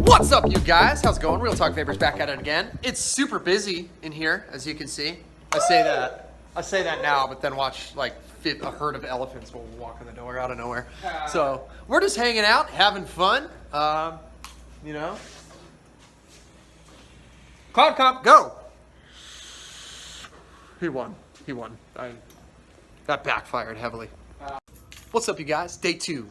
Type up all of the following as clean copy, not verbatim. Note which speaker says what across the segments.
Speaker 1: What's up, you guys? How's it going? Real Talk Vapors back at it again. It's super busy in here, as you can see. I say that now, but then watch like a herd of elephants will walk in the door out of nowhere. So we're just hanging out, having fun. You know. Cloud Cop, go! He won. That backfired heavily. What's up, you guys? Day 2.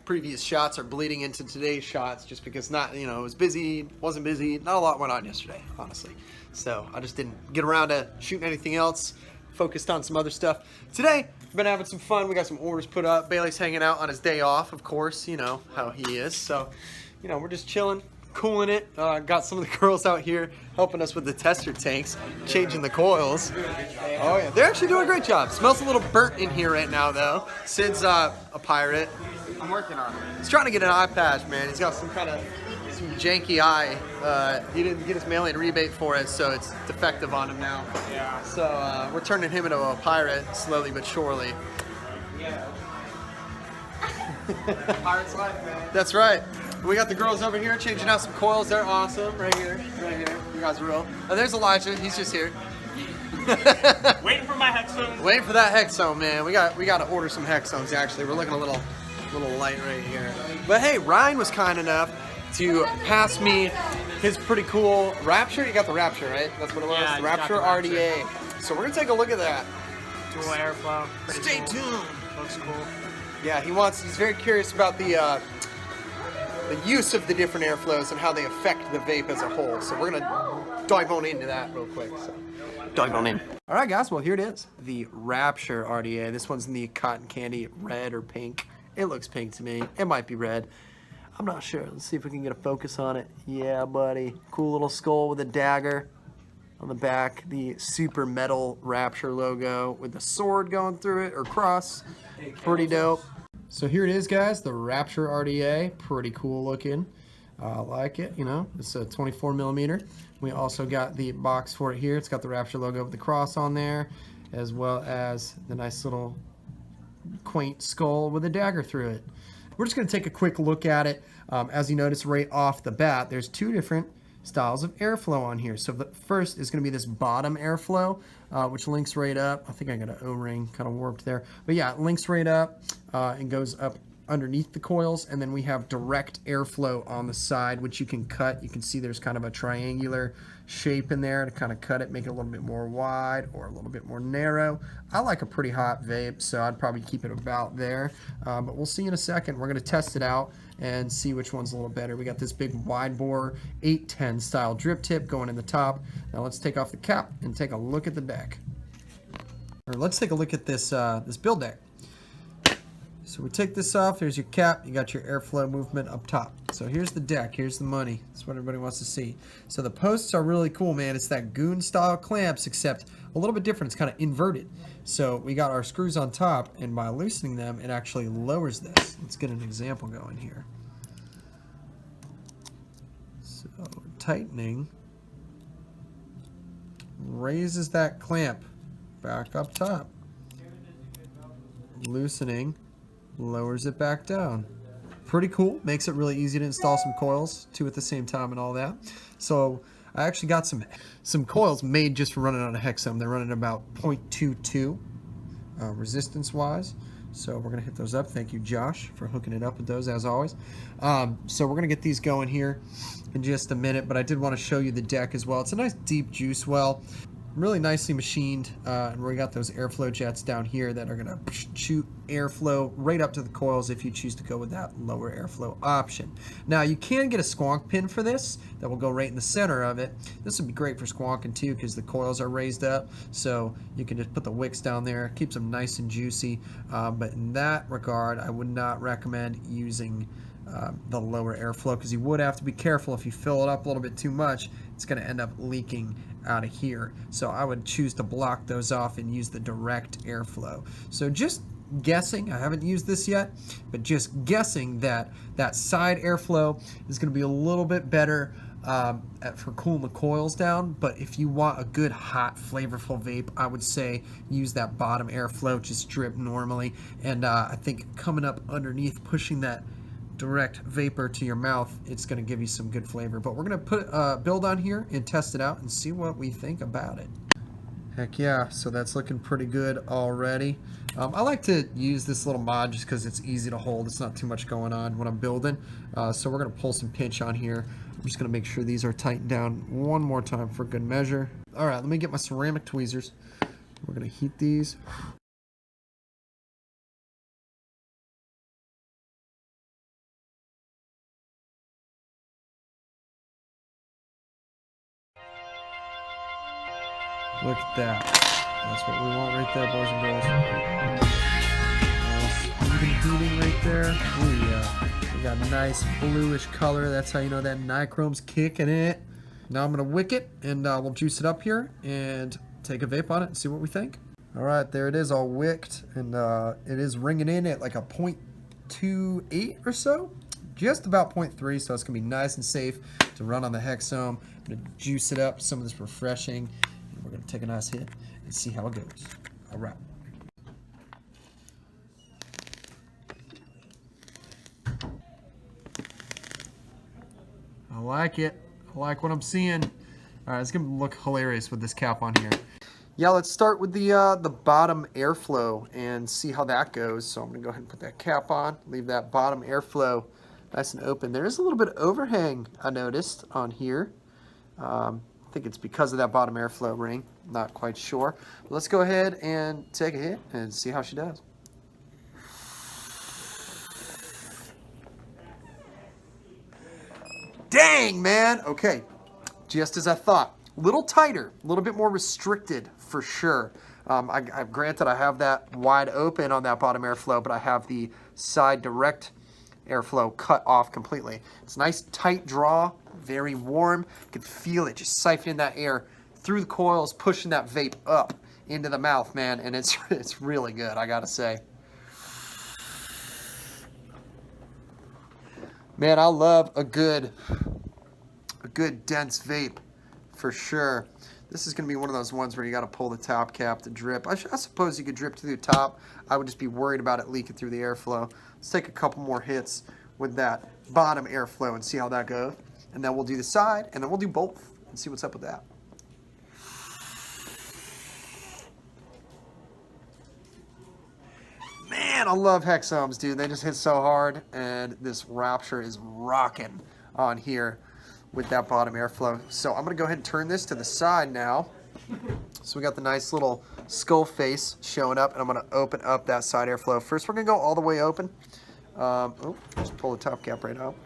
Speaker 1: Previous shots are bleeding into today's shots just because it was busy, wasn't busy, not a lot went on yesterday, honestly. So I just didn't get around to shooting anything else, focused on some other stuff. Today, we've been having some fun. We got some orders put up. Bailey's hanging out on his day off, of course, you know how he is. So, we're just chilling, cooling it. Got some of the girls out here helping us with the tester tanks, changing the coils. Oh yeah, they're actually doing a great job. Smells a little burnt in here right now though. Sid's a pirate. I'm working on it. He's trying to get an eye patch, man. He's got some janky eye. He didn't get his mail-in rebate for it, so it's defective on him now. Yeah. So we're turning him into a pirate slowly but surely. Yeah. Pirate's life, man. That's right. We got the girls over here changing out some coils. They're awesome. Right here. You guys are real. Oh, there's Elijah. He's just here.
Speaker 2: Waiting for my hexomes.
Speaker 1: Waiting for that hexome, man. We got to order some hexomes. Actually, we're looking a little light right here. But hey, Ryan was kind enough to pass me his pretty cool Rapture. You got the Rapture, right? That's what it was.
Speaker 2: Yeah,
Speaker 1: the Rapture RDA. So we're gonna take a look at that.
Speaker 2: Dual airflow.
Speaker 1: Stay tuned.
Speaker 2: Looks cool.
Speaker 1: Yeah, he's very curious about the use of the different airflows and how they affect the vape as a whole. So we're gonna dive on into that real quick. So dive on in. All right, guys. Well, here it is. The Rapture RDA. This one's in the cotton candy red or pink. It looks pink to me. It might be red. I'm not sure. Let's see if we can get a focus on it. Yeah, buddy. Cool little skull with a dagger on the back. The super metal Rapture logo with the sword going through it, or cross. Pretty dope. So here it is, guys. The Rapture RDA. Pretty cool looking. I like it, It's a 24 millimeter. We also got the box for it here. It's got the Rapture logo with the cross on there, as well as the nice little quaint skull with a dagger through it. We're just going to take a quick look at it. As you notice right off the bat, there's 2 different styles of airflow on here. So the first is going to be this bottom airflow, which links right up. I think I got an O-ring kind of warped there. But yeah, it links right up and goes up underneath the coils. And then we have direct airflow on the side, which you can cut. You can see there's kind of a triangular shape in there to kind of cut it, make it a little bit more wide or a little bit more narrow. I like a pretty hot vape, so I'd probably keep it about there. But we'll see in a second. We're going to test it out and see which one's a little better. We got this big wide bore 810 style drip tip going in the top. Now let's take off the cap and take a look at the deck. Or let's take a look at this this build deck. So we take this off, here's your cap, you got your airflow movement up top. So here's the deck, here's the money. That's what everybody wants to see. So the posts are really cool, man. It's that goon style clamps, except a little bit different. It's kind of inverted. So we got our screws on top, and by loosening them, it actually lowers this. Let's get an example going here. So tightening raises that clamp back up top. Loosening lowers it back down. Pretty cool. Makes it really easy to install some coils, 2 at the same time and all that. So I actually got some coils made just for running on a hexome. They're running about 0.22 resistance wise. So we're gonna hit those up. Thank you, Josh, for hooking it up with those as always. So we're gonna get these going here in just a minute, but I did want to show you the deck as well. It's a nice deep juice well. Really nicely machined, and we got those airflow jets down here that are gonna shoot airflow right up to the coils if you choose to go with that lower airflow option. Now you can get a squonk pin for this that will go right in the center of it. This would be great for squonking too because the coils are raised up, so you can just put the wicks down there, keeps them nice and juicy. But in that regard, I would not recommend using the lower airflow because you would have to be careful. If you fill it up a little bit too much, it's going to end up leaking out of here. So I would choose to block those off and use the direct airflow. So just guessing, I haven't used this yet, but just guessing that that side airflow is going to be a little bit better for cooling the coils down. But if you want a good, hot, flavorful vape, I would say use that bottom airflow, just drip normally. And I think coming up underneath, pushing that direct vapor to your mouth, it's going to give you some good flavor. But we're going to put build on here and test it out and see what we think about it. Heck yeah, so that's looking pretty good already. I like to use this little mod just because it's easy to hold. It's not too much going on when I'm building. So we're going to pull some pinch on here. I'm just going to make sure these are tightened down one more time for good measure. All right, let me get my ceramic tweezers. We're going to heat these. Look at that. That's what we want right there, boys and girls. Nice even heating right there. Oh yeah. We got a nice bluish color. That's how you know that nichrome's kicking it. Now I'm going to wick it, and we'll juice it up here and take a vape on it and see what we think. All right, there it is, all wicked, and it is ringing in at like a 0.28 or so. Just about 0.3, so it's going to be nice and safe to run on the hexome. I'm going to juice it up, some of this refreshing. We're going to take a nice hit and see how it goes. All right. I like it. I like what I'm seeing. All right, it's going to look hilarious with this cap on here. Yeah, let's start with the bottom airflow and see how that goes. So I'm going to go ahead and put that cap on, leave that bottom airflow nice and open. There is a little bit of overhang I noticed on here. I think it's because of that bottom airflow ring. Not quite sure. But let's go ahead and take a hit and see how she does. Dang, man. Okay, just as I thought. A little tighter, a little bit more restricted for sure. Granted, I have that wide open on that bottom airflow, but I have the side direct airflow cut off completely. It's a nice tight draw, very warm. You can feel it just siphoning that air through the coils, pushing that vape up into the mouth, man, and it's really good, I gotta say. Man, I love a good dense vape for sure. This is going to be one of those ones where you got to pull the top cap to drip. I suppose you could drip to the top. I would just be worried about it leaking through the airflow. Let's take a couple more hits with that bottom airflow and see how that goes. And then we'll do the side, and then we'll do both and see what's up with that. Man, I love hexomes, dude. They just hit so hard, and this Rapture is rocking on here with that bottom airflow. So I'm going to go ahead and turn this to the side now. So we got the nice little skull face showing up, and I'm going to open up that side airflow. First, we're going to go all the way open. Just pull the top cap right out.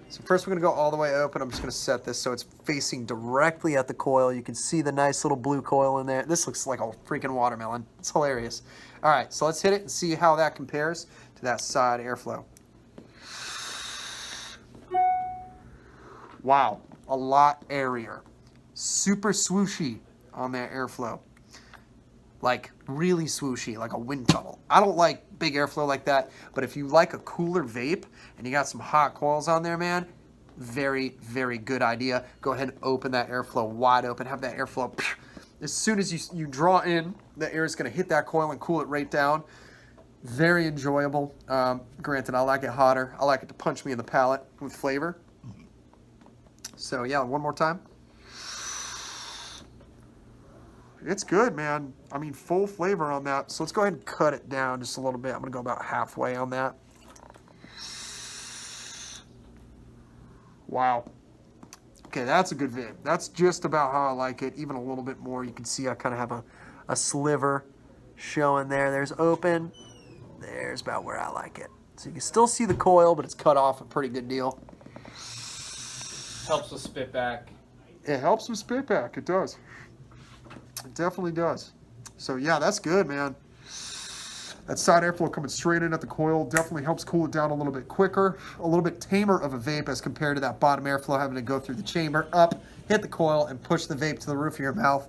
Speaker 1: So first, we're going to go all the way open. I'm just going to set this so it's facing directly at the coil. You can see the nice little blue coil in there. This looks like a freaking watermelon. It's hilarious. All right, so let's hit it and see how that compares to that side airflow. Wow, a lot airier. Super swooshy on that airflow. Like really swooshy, like a wind tunnel. I don't like big airflow like that, but if you like a cooler vape and you got some hot coils on there, man, very, very good idea. Go ahead and open that airflow wide open. Have that airflow. As soon as you draw in, the air is going to hit that coil and cool it right down. Very enjoyable. Granted, I like it hotter. I like it to punch me in the palate with flavor. So yeah, one more time. It's good, man. I mean, full flavor on that. So let's go ahead and cut it down just a little bit. I'm going to go about halfway on that. Wow. Okay, that's a good vape. That's just about how I like it, even a little bit more. You can see I kind of have a sliver showing there. There's open. There's about where I like it. So you can still see the coil, but it's cut off a pretty good deal.
Speaker 2: Helps with spit back.
Speaker 1: It helps with spit back. It does. It definitely does. So yeah, that's good, man. That side airflow coming straight in at the coil definitely helps cool it down a little bit quicker, a little bit tamer of a vape as compared to that bottom airflow having to go through the chamber, up, hit the coil, and push the vape to the roof of your mouth.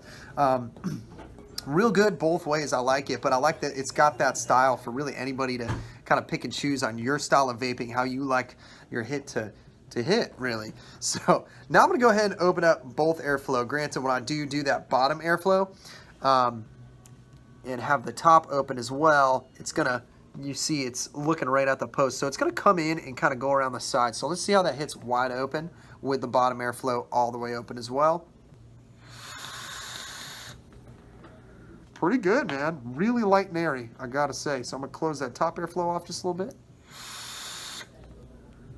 Speaker 1: Real good both ways. I like it, but I like that it's got that style for really anybody to kind of pick and choose on your style of vaping, how you like your hit to to hit, really. So now I'm going to go ahead and open up both airflow. Granted, when I do that bottom airflow and have the top open as well, it's going to, you see it's looking right at the post. So it's going to come in and kind of go around the side. So let's see how that hits wide open with the bottom airflow all the way open as well. Pretty good, man. Really light and airy, I got to say. So I'm going to close that top airflow off just a little bit.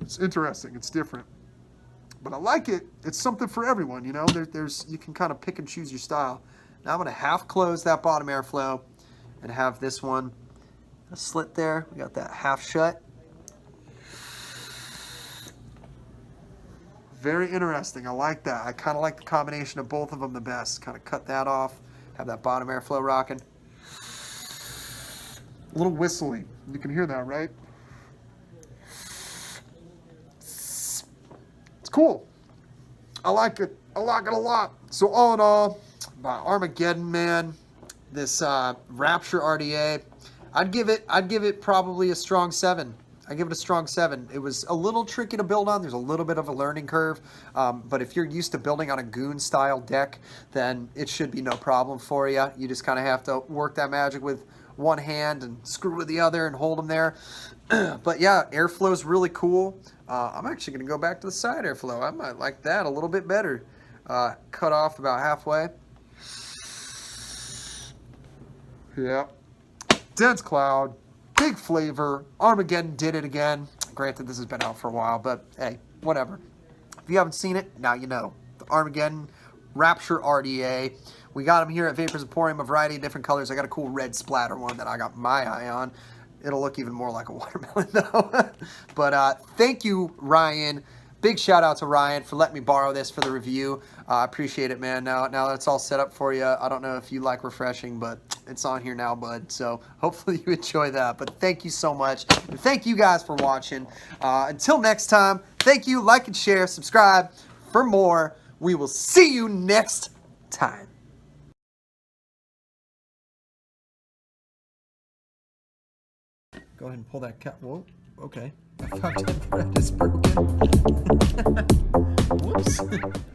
Speaker 1: It's interesting. It's different. But I like it. It's something for everyone, you know. You can kind of pick and choose your style. Now I'm going to half close that bottom airflow and have this one a slit there. We got that half shut. Very interesting. I like that. I kind of like the combination of both of them the best. Kind of cut that off. Have that bottom airflow rocking. A little whistly. You can hear that, right? It's cool. I like it. I like it a lot. So all in all, by Armageddon, man, this Rapture RDA, I'd give it probably a strong 7. I give it a strong 7. It was a little tricky to build on. There's a little bit of a learning curve. But if you're used to building on a goon style deck, then it should be no problem for you. You just kind of have to work that magic with one hand and screw with the other and hold them there. But yeah, airflow is really cool. I'm actually going to go back to the side airflow. I might like that a little bit better. Cut off about halfway. Yeah. Dense cloud. Big flavor. Armageddon did it again. Granted, this has been out for a while, but hey, whatever. If you haven't seen it, now you know. The Armageddon Rapture RDA. We got them here at Vapors Emporium, a variety of different colors. I got a cool red splatter one that I got my eye on. It'll look even more like a watermelon, though. But thank you, Ryan. Big shout out to Ryan for letting me borrow this for the review. I appreciate it, man. Now that it's all set up for you, I don't know if you like refreshing, but it's on here now, bud. So hopefully you enjoy that. But thank you so much. And thank you guys for watching. Until next time, thank you. Like and share. Subscribe for more. We will see you next time. Go ahead and pull that cap. Whoa, okay. I thought that thread is broken. Whoops.